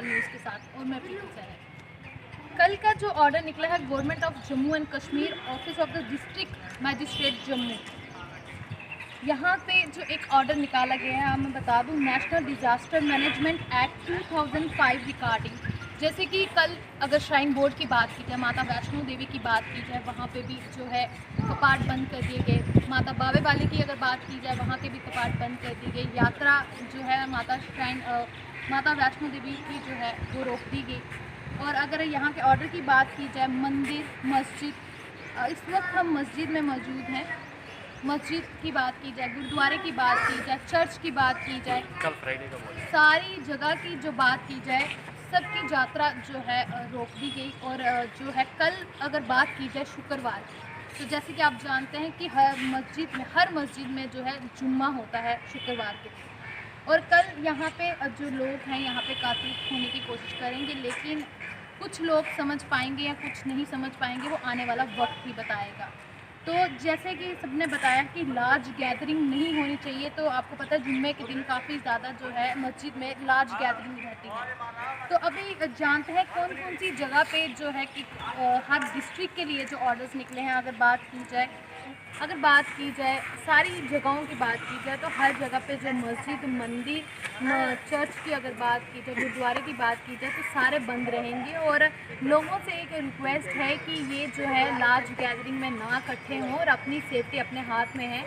लाजवाल news के साथ और मैं प्रीति सैन। कल का जो ऑर्डर निकला है government of Jammu and Kashmir office of the district magistrate Jammu, यहाँ पे जो एक ऑर्डर निकाला गया है, मैं बता दूँ, national disaster management act 2005 regarding, जैसे कि कल अगर श्राइन बोर्ड की बात की जाए, माता वैष्णो देवी की बात की जाए, वहाँ पे भी जो है कपाट बंद कर दिए गए। माता बावे वाले की अगर बात की जाए, वहाँ के भी कपाट बंद कर दिए गए। यात्रा जो है माता वैष्णो देवी की जो है वो रोक दी गई। और अगर यहाँ के ऑर्डर की बात की जाए, मंदिर मस्जिद, इस वक्त हम मस्जिद में मौजूद हैं, मस्जिद की बात की जाए, गुरुद्वारे की बात की जाए, चर्च की बात की जाए, कल फ्राइडे का बोला, सारी जगह की जो बात की जाए, सबकी यात्रा जो है रोक दी गई। और जो है कल अगर बात की जाए शुक्रवार, तो जैसे कि आप जानते हैं कि हर मस्जिद में जो है जुम्मा होता है शुक्रवार के। और कल यहाँ पे जो लोग हैं यहाँ पे काफ़ी होने की कोशिश करेंगे, लेकिन कुछ लोग समझ पाएंगे या कुछ नहीं समझ पाएंगे, वो आने वाला वक्त ही बताएगा। तो जैसे कि सबने बताया कि लार्ज गैदरिंग नहीं होनी चाहिए, तो आपको पता है जुम्मे के दिन काफ़ी ज़्यादा जो है मस्जिद में लार्ज गैदरिंग रहती है। तो अभी जानते हैं कौन कौन सी जगह पे जो है कि हर डिस्ट्रिक्ट के लिए जो ऑर्डर्स निकले हैं। अगर बात की जाए सारी जगहों की बात की जाए, तो हर जगह पे जो मस्जिद, मंदिर, चर्च की अगर बात की जाए, गुरुद्वारे की बात की जाए, तो सारे बंद रहेंगे। और लोगों से एक रिक्वेस्ट है कि ये जो है लार्ज गैदरिंग में ना इकट्ठे हों और अपनी सेफ्टी अपने हाथ में है।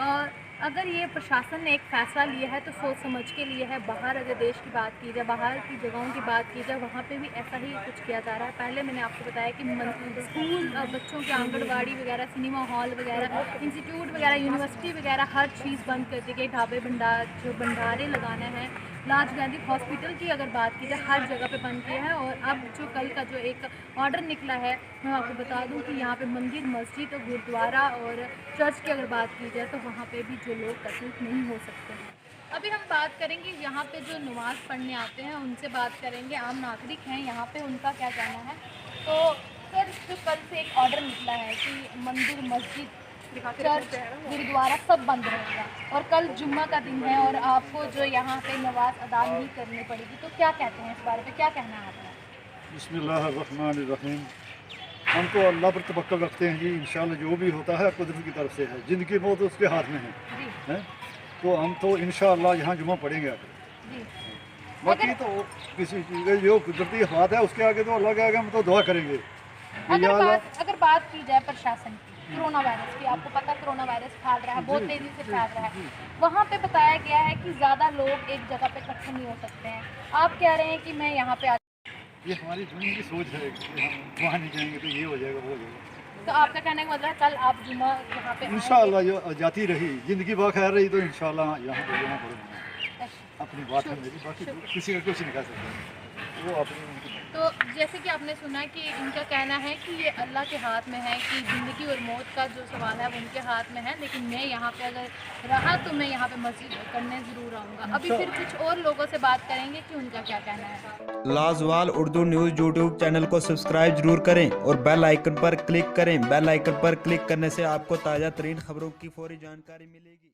और अगर ये प्रशासन ने एक फ़ैसला लिया है तो सोच समझ के लिए है। बाहर अगर देश की बात की जाए, बाहर की जगहों की बात की जाए, वहाँ पे भी ऐसा ही कुछ किया जा रहा है। पहले मैंने आपको बताया कि स्कूल, बच्चों के आंगनबाड़ी वगैरह, सिनेमा हॉल वगैरह, इंस्टीट्यूट वगैरह, यूनिवर्सिटी वगैरह हर चीज़ बंद कर दी गई। ढाबे भंडारे लगाने हैं, लार्ज गैदरिंग, हॉस्पिटल की अगर बात की जाए, हर जगह पे बंद किया है। और अब जो कल का जो एक ऑर्डर निकला है, मैं आपको बता दूं कि यहाँ पे मंदिर, मस्जिद और गुरुद्वारा और चर्च की अगर बात की जाए, तो वहाँ पे भी जो लोग तकलीफ नहीं हो सकते हैं। अभी हम बात करेंगे यहाँ पे जो नमाज़ पढ़ने आते हैं उनसे बात करेंगे, आम नागरिक हैं यहाँ पे, उनका क्या कहना है। तो सर, जो कल से एक ऑर्डर निकला है कि मंदिर, मस्जिद, चर्च, गुरुद्वारा सब बंद रहेगा और कल जुम्मा का दिन है और आपको जो यहाँ पे नमाज अदा नहीं करनी पड़ेगी, तो क्या कहते हैं इस बारे में, क्या कहना है आपका? बिस्मिल्लाहिर्रहमानिर्रहीम। हम तो अल्लाह पर तवक्कल रखते हैं जी, इंशाल्लाह जो भी होता है कुदरत की तरफ से है, जिंदगी मौत उसके हाथ में है। तो हम तो इंशाल्लाह यहाँ जुम्मा पढ़ेंगे आकर। बाकी तो किसी चीज़ का जो कुदरती हाथ है उसके आगे तो अल्लाह के आगे हम तो दुआ करेंगे। अगर बात की जाए प्रशासन की, कोरोना वायरस की, आपको पता कोरोना वायरस फैल रहा है, बहुत तेज़ी से फैल रहा है। वहाँ पे बताया गया है कि ज़्यादा लोग एक जगह पे इकट्ठे नहीं हो सकते हैं। आप कह रहे हैं कि मैं यहाँ पे ये हमारी दुनिया की सोच है कि हम वहाँ नहीं जाएंगे तो ये हो जाएगा, वो हो जाएगा। तो आपका कहने का मतलब है कल आप जुम्मा यहाँ पे इंशाल्लाह जो जाती रही जिंदगी बाखैर रही तो इंशाल्लाह यहाँ पर जुम्मा पढ़ेंगे। अपनी बात है मेरी, बाकी किसी का कुछ नहीं कह सकते, वो अपनी। तो जैसे कि आपने सुना कि इनका कहना है कि ये अल्लाह के हाथ में है, कि ज़िंदगी और मौत का जो सवाल है वो उनके हाथ में है, लेकिन मैं यहाँ पे अगर रहा तो मैं यहाँ पे मस्जिद करने ज़रूर आऊँगा। अभी फिर कुछ और लोगों से बात करेंगे कि उनका क्या कहना है। लाजवाल उर्दू न्यूज़ यूट्यूब चैनल को सब्सक्राइब जरूर करें और बेल आइकन पर क्लिक करें। बेल आइकन पर क्लिक करने से आपको ताज़ा तरीन खबरों की फौरी जानकारी मिलेगी।